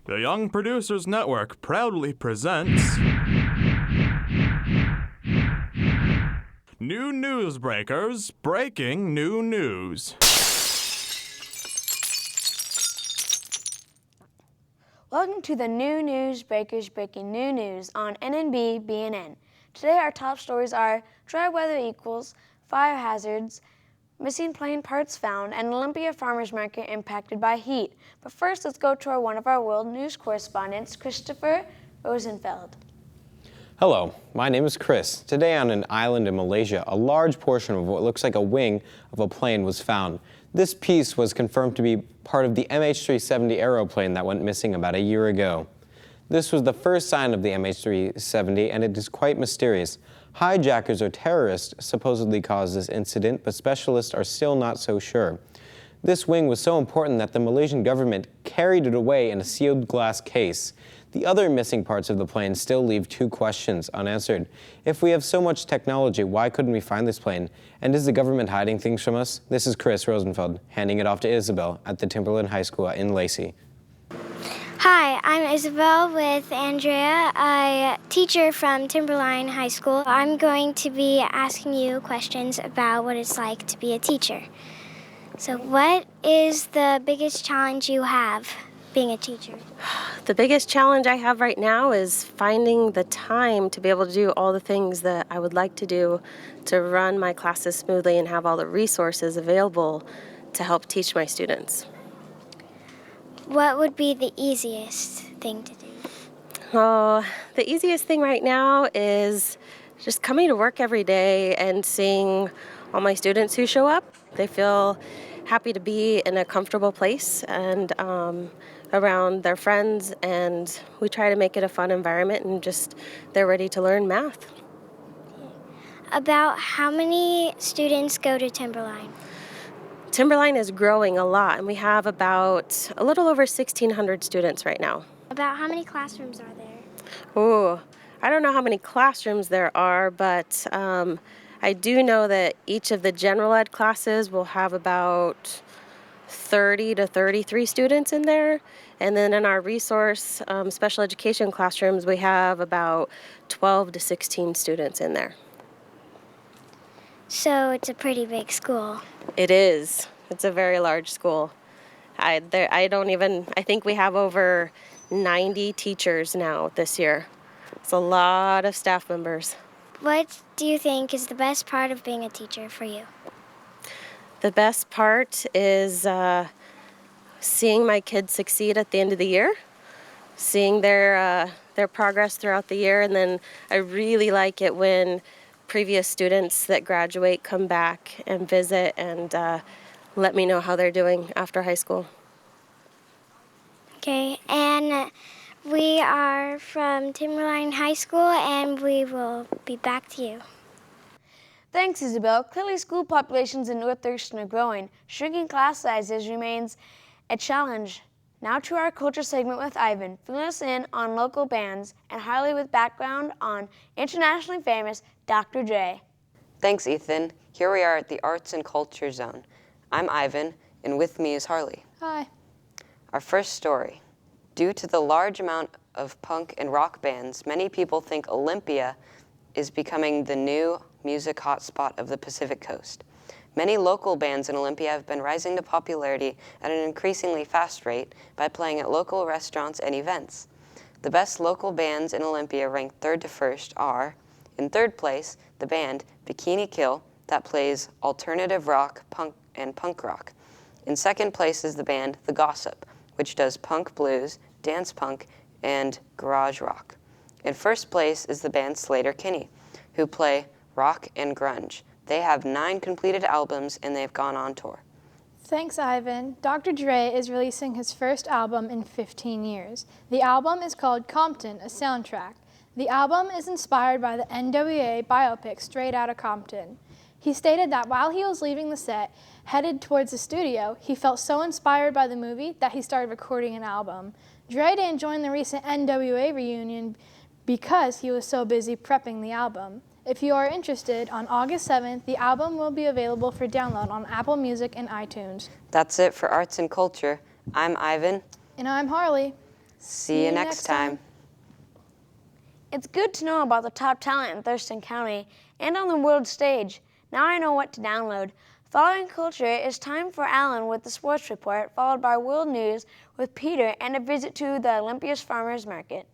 The Young Producers Network proudly presents New Newsbreakers Breaking New News. Welcome to the New Newsbreakers Breaking New News on NNB BNN. Today our top stories are dry weather equals, fire hazards, missing plane parts found, and Olympia Farmers Market impacted by heat. But first, let's go to one of our world news correspondents, Christopher Rosenfeld. Hello, my name is Chris. Today on an island in Malaysia, a large portion of what looks like a wing of a plane was found. This piece was confirmed to be part of the MH370 aeroplane that went missing about a year ago. This was the first sign of the MH370, and it is quite mysterious. Hijackers or terrorists supposedly caused this incident, but specialists are still not so sure. This wing was so important that the Malaysian government carried it away in a sealed glass case. The other missing parts of the plane still leave two questions unanswered. If we have so much technology, why couldn't we find this plane? And is the government hiding things from us? This is Chris Rosenfeld, handing it off to Isabel at the Timberland High School in Lacey. Hi, I'm Isabel with Andrea, a teacher from Timberline High School. I'm going to be asking you questions about what it's like to be a teacher. So what is the biggest challenge you have being a teacher? The biggest challenge I have right now is finding the time to be able to do all the things that I would like to do to run my classes smoothly and have all the resources available to help teach my students. What would be the easiest thing to do? Oh, the easiest thing right now is just coming to work every day and seeing all my students who show up. They feel happy to be in a comfortable place and around their friends, and we try to make it a fun environment and just they're ready to learn math. About how many students go to Timberline? Timberline is growing a lot, and we have about a little over 1,600 students right now. About how many classrooms are there? Oh, I don't know how many classrooms there are, but I do know that each of the general ed classes will have about 30 to 33 students in there. And then in our resource special education classrooms, we have about 12 to 16 students in there. So it's a pretty big school. It is. It's a very large school. I think we have over 90 teachers now this year. It's a lot of staff members. What do you think is the best part of being a teacher for you? The best part is seeing my kids succeed at the end of the year, seeing their progress throughout the year, and then I really like it when previous students that graduate come back and visit and let me know how they're doing after high school. Okay, and we are from Timberline High School, and we will be back to you. Thanks, Isabel. Clearly, school populations in North Thurston are growing. Shrinking class sizes remains a challenge. Now to our culture segment with Ivan, filling us in on local bands, and Harley with background on internationally famous Dr. Dre. Thanks, Ethan. Here we are at the Arts and Culture Zone. I'm Ivan, and with me is Harley. Hi. Our first story. Due to the large amount of punk and rock bands, many people think Olympia is becoming the new music hotspot of the Pacific Coast. Many local bands in Olympia have been rising to popularity at an increasingly fast rate by playing at local restaurants and events. The best local bands in Olympia ranked third to first are, in third place, the band Bikini Kill that plays alternative rock, punk, and punk rock. In second place is the band The Gossip, which does punk blues, dance punk, and garage rock. In first place is the band Slater Kinney, who play rock and grunge. They have 9 completed albums and they've gone on tour. Thanks, Ivan. Dr. Dre is releasing his first album in 15 years. The album is called Compton, a Soundtrack. The album is inspired by the NWA biopic Straight Outta Compton. He stated that while he was leaving the set, headed towards the studio, he felt so inspired by the movie that he started recording an album. Dre didn't join the recent NWA reunion because he was so busy prepping the album. If you are interested, on August 7th, the album will be available for download on Apple Music and iTunes. That's it for Arts and Culture. I'm Ivan. And I'm Harley. See you next time. It's good to know about the top talent in Thurston County and on the world stage. Now I know what to download. Following culture, it's time for Alan with the sports report, followed by world news with Peter and a visit to the Olympia's Farmers Market.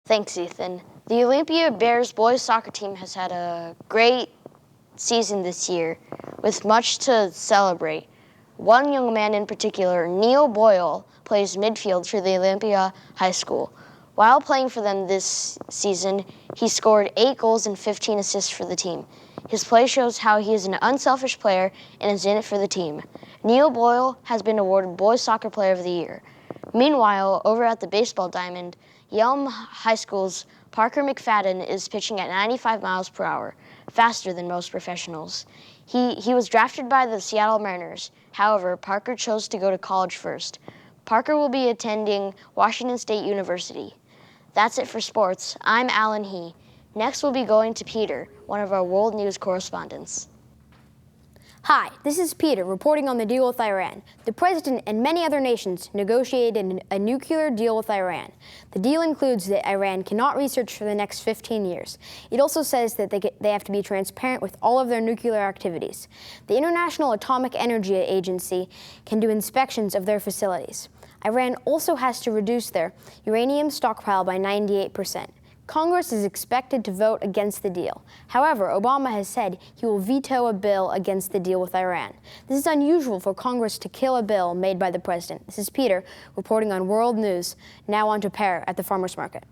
Thanks, Ethan. The Olympia Bears boys soccer team has had a great season this year with much to celebrate. One young man in particular, Neil Boyle, plays midfield for the Olympia High School. While playing for them this season, he scored 8 goals and 15 assists for the team. His play shows how he is an unselfish player and is in it for the team. Neil Boyle has been awarded Boys Soccer Player of the Year. Meanwhile, over at the baseball diamond, Yelm High School's Parker McFadden is pitching at 95 miles per hour, faster than most professionals. He was drafted by the Seattle Mariners. However, Parker chose to go to college first. Parker will be attending Washington State University. That's it for sports. I'm Alan He. Next, we'll be going to Peter, one of our world news correspondents. Hi, this is Peter reporting on the deal with Iran. The president and many other nations negotiated a nuclear deal with Iran. The deal includes that Iran cannot research for the next 15 years. It also says that they have to be transparent with all of their nuclear activities. The International Atomic Energy Agency can do inspections of their facilities. Iran also has to reduce their uranium stockpile by 98%. Congress is expected to vote against the deal. However, Obama has said he will veto a bill against the deal with Iran. This is unusual for Congress to kill a bill made by the president. This is Peter reporting on World News. Now on to Per at the Farmers Market.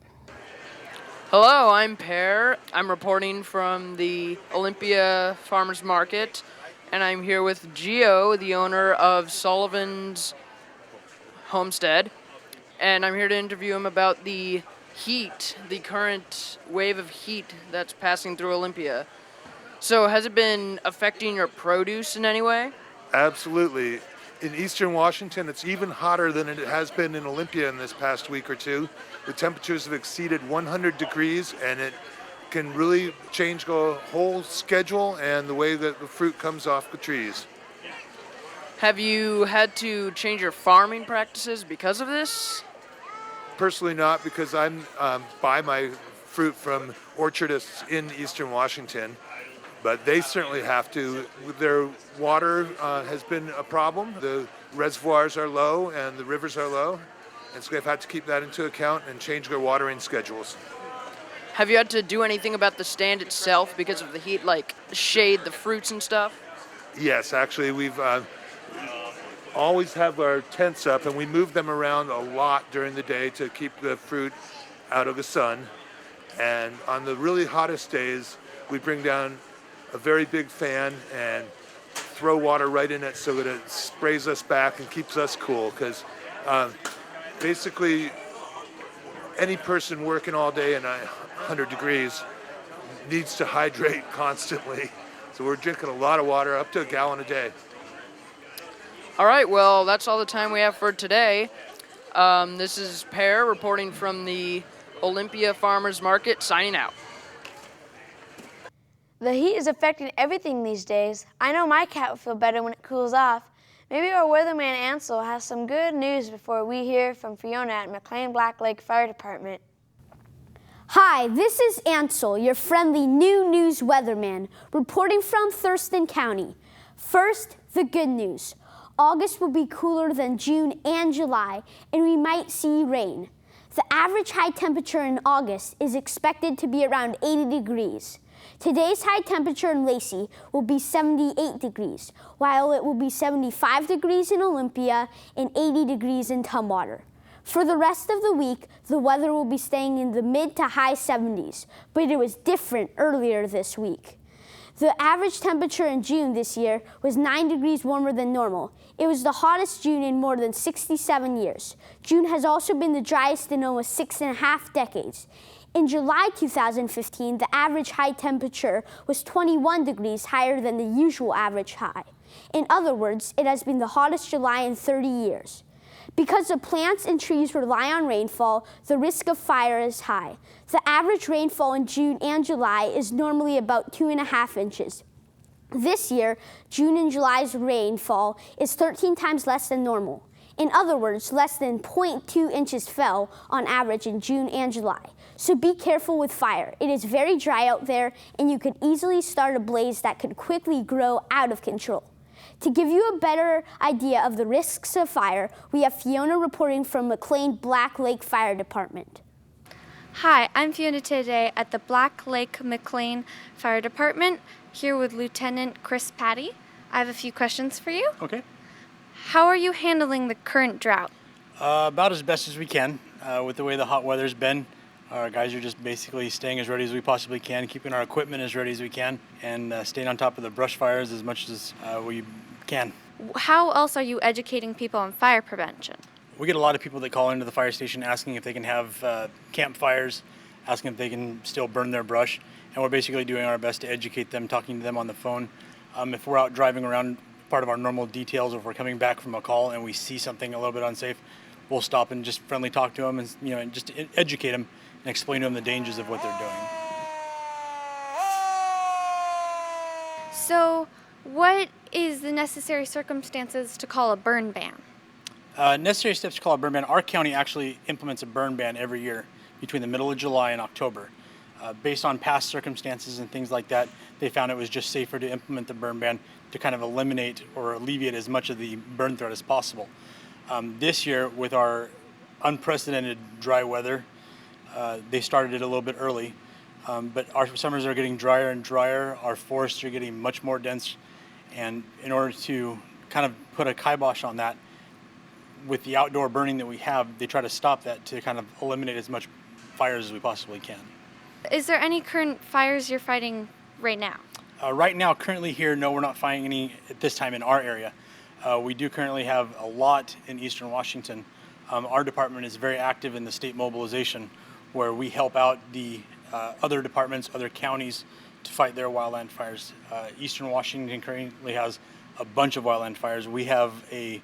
Hello, I'm Per. I'm reporting from the Olympia Farmers Market, and I'm here with Gio, the owner of Sullivan's Homestead, and I'm here to interview him about the heat, the current wave of heat that's passing through Olympia. So has it been affecting your produce in any way? Absolutely. In eastern Washington, it's even hotter than it has been in Olympia in this past week or two. The temperatures have exceeded 100 degrees, and it can really change the whole schedule and the way that the fruit comes off the trees. Have you had to change your farming practices because of this? Personally not, because I'm buy my fruit from orchardists in eastern Washington, but they certainly have to. Their water has been a problem. The reservoirs are low and the rivers are low, and so they've had to keep that into account and change their watering schedules. Have you had to do anything about the stand itself because of the heat, like shade the fruits and stuff? Yes, actually we've always have our tents up, and we move them around a lot during the day to keep the fruit out of the sun. And on the really hottest days, we bring down a very big fan and throw water right in it so that it sprays us back and keeps us cool, because basically any person working all day in 100 degrees needs to hydrate constantly. So we're drinking a lot of water, up to a gallon a day. All right, well, that's all the time we have for today. This is Per reporting from the Olympia Farmers Market, signing out. The heat is affecting everything these days. I know my cat will feel better when it cools off. Maybe our weatherman Ansel has some good news before we hear from Fiona at McLean Black Lake Fire Department. Hi, this is Ansel, your friendly new news weatherman, reporting from Thurston County. First, the good news. August will be cooler than June and July, and we might see rain. The average high temperature in August is expected to be around 80 degrees. Today's high temperature in Lacey will be 78 degrees, while it will be 75 degrees in Olympia and 80 degrees in Tumwater. For the rest of the week, the weather will be staying in the mid to high 70s, but it was different earlier this week. The average temperature in June this year was 9 degrees warmer than normal. It was the hottest June in more than 67 years. June has also been the driest in almost 6.5 decades. In July 2015, the average high temperature was 21 degrees higher than the usual average high. In other words, it has been the hottest July in 30 years. Because the plants and trees rely on rainfall, the risk of fire is high. The average rainfall in June and July is normally about 2.5 inches. This year, June and July's rainfall is 13 times less than normal. In other words, less than 0.2 inches fell on average in June and July. So be careful with fire. It is very dry out there, and you could easily start a blaze that could quickly grow out of control. To give you a better idea of the risks of fire, we have Fiona reporting from McLean Black Lake Fire Department. Hi, I'm Fiona today at the Black Lake McLean Fire Department, here with Lieutenant Chris Patty. I have a few questions for you. Okay. How are you handling the current drought? About as best as we can. With the way the hot weather's been, our guys are just basically staying as ready as we possibly can, keeping our equipment as ready as we can, and staying on top of the brush fires as much as we can. How else are you educating people on fire prevention? We get a lot of people that call into the fire station asking if they can have campfires, asking if they can still burn their brush, and we're basically doing our best to educate them, talking to them on the phone. If we're out driving around, part of our normal details, if we're coming back from a call and we see something a little bit unsafe, we'll stop and just friendly talk to them and just educate them and explain to them the dangers of what they're doing. So, what is the necessary circumstances to call a burn ban? Necessary steps to call a burn ban. Our county actually implements a burn ban every year between the middle of July and October. Based on past circumstances and things like that, they found it was just safer to implement the burn ban to kind of eliminate or alleviate as much of the burn threat as possible. This year, with our unprecedented dry weather, they started it a little bit early, but our summers are getting drier and drier. Our forests are getting much more dense, and in order to kind of put a kibosh on that, with the outdoor burning that we have, they try to stop that to kind of eliminate as much fires as we possibly can. Is there any current fires you're fighting right now? Right now, currently here, no, we're not fighting any at this time in our area. We do currently have a lot in eastern Washington. Our department is very active in the state mobilization, where we help out the other departments, other counties to fight their wildland fires. Eastern Washington currently has a bunch of wildland fires. We have a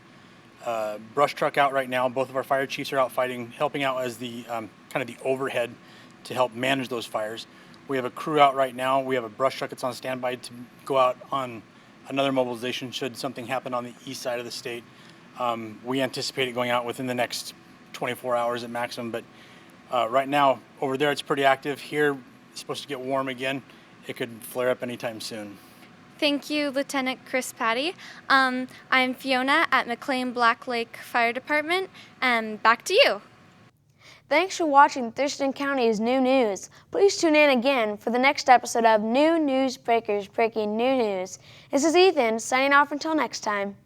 brush truck out right now. Both of our fire chiefs are out fighting, helping out as the kind of the overhead to help manage those fires. We have a crew out right now. We have a brush truck that's on standby to go out on another mobilization should something happen on the east side of the state. We anticipate it going out within the next 24 hours at maximum, but right now over there it's pretty active. Here it's supposed to get warm again. It could flare up anytime soon. Thank you, Lieutenant Chris Patty. I'm Fiona at McLean Black Lake Fire Department, and back to you. Thanks for watching Thurston County's New News. Please tune in again for the next episode of New News Breakers Breaking New News. This is Ethan signing off until next time.